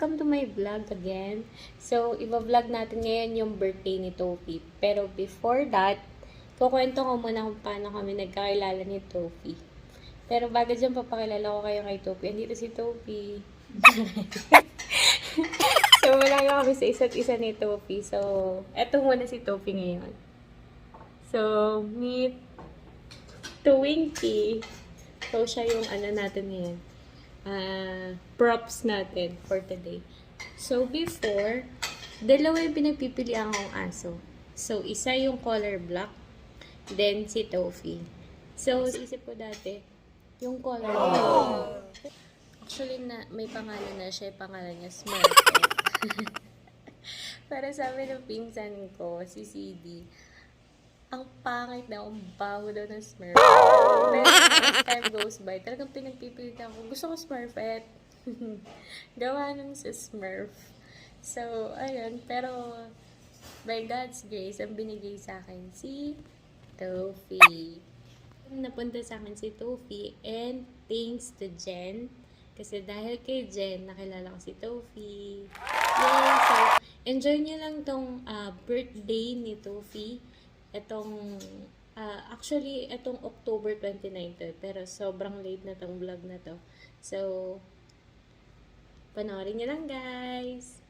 welcome to my vlog again. So, iba-vlog natin ngayon yung birthday ni Toffee. Pero before that, kukwento ko muna kung paano kami nagkakilala ni Toffee. Pero bago dyan, papakilala ko kayo kay Toffee. Andito si Toffee. So, malaga kami sa isa't isa ni Toffee. So, eto muna si Toffee ngayon. So, meet Twinkie. So, siya yung natin ngayon. Props natin for today. So, before, dalawa yung pinagpipilian kong aso. So, isa yung color black, then si Toffee. So, isip ko dati, yung color black. Actually, may pangalan na siya. Yung pangalan niya, Smurf. Para sabi ng pinsan ko, si CD, ang pangit na, ang baho daw ng Smurf. Pero as time goes by, talagang pinagpipilitan ko. Gusto ko Smurfette. Gawa nun sa Smurf. So, ayun. Pero, by God's grace, ang binigay sa akin si Toffee. Napunta sa akin si Toffee, and thanks to Jen. Kasi dahil kay Jen, nakilala ko si Toffee. Yay! So, enjoy niyo lang tong birthday ni Toffee. Actually, itong October 29 to. Pero sobrang late na tong vlog na to. So, panoorin nyo lang, guys!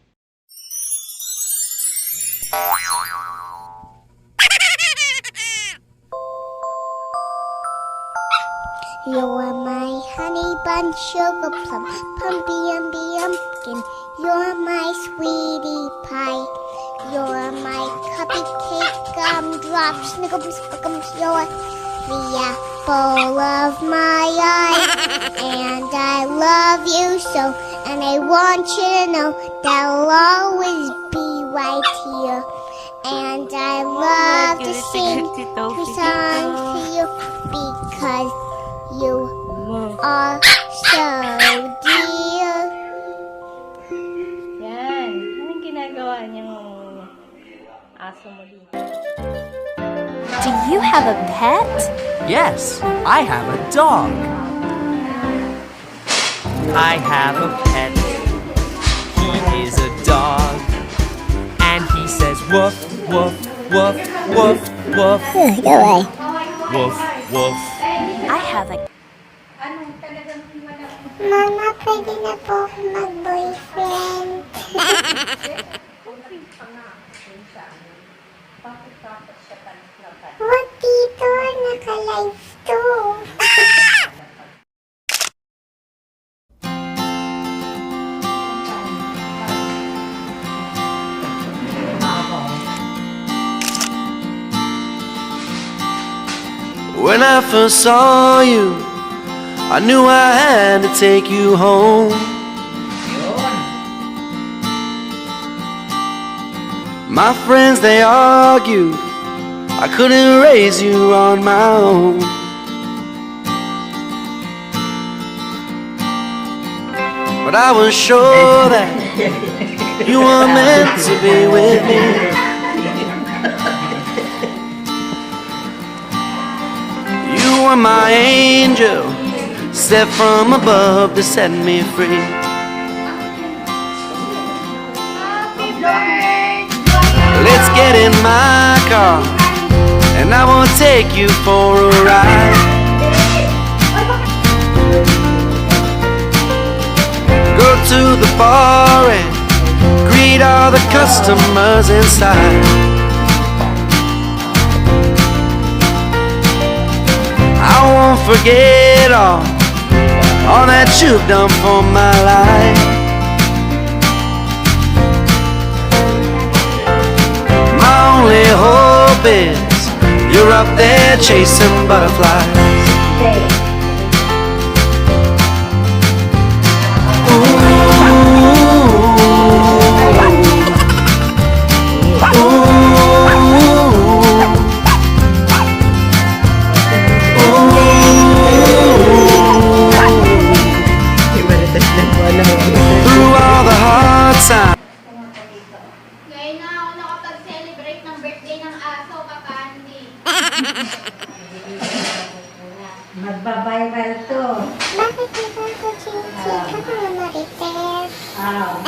You're my honey bun, sugar plum, pumpy umby umpkin. You're my sweetie pie. You're my cupcake, gumdrop, snickums, spickums. You're the apple of my eye. And I love you so, and I want you to know that I'll always be right here. And I love to sing two songs to you because you are so dear. Yan. Anong ginagawa niyang aso mo dito? Do you have a pet? Yes, I have a dog. I have a pet. He is a dog. And he says woof, woof, woof, woof, woof. Go away. Woof, woof. I have a Mama, pwede na po ako mag-boyfriend. Wag dito, naka-live to. When I first saw you, I knew I had to take you home. My friends, they argued I couldn't raise you on my own. But I was sure that you were meant to be with me. You were my angel, sent from above to set me free. Let's get in my car, and I will take you for a ride. Go to the bar and greet all the customers inside. I won't forget all that you've done for my life. My only hope is you're up there chasing butterflies. Through all the hard times. Ngayon na ako nakapag-celebrate ng birthday ng aso, Kakandi. Magbabiral to. Bakit hindi ko chichi ka, Marites? Ah,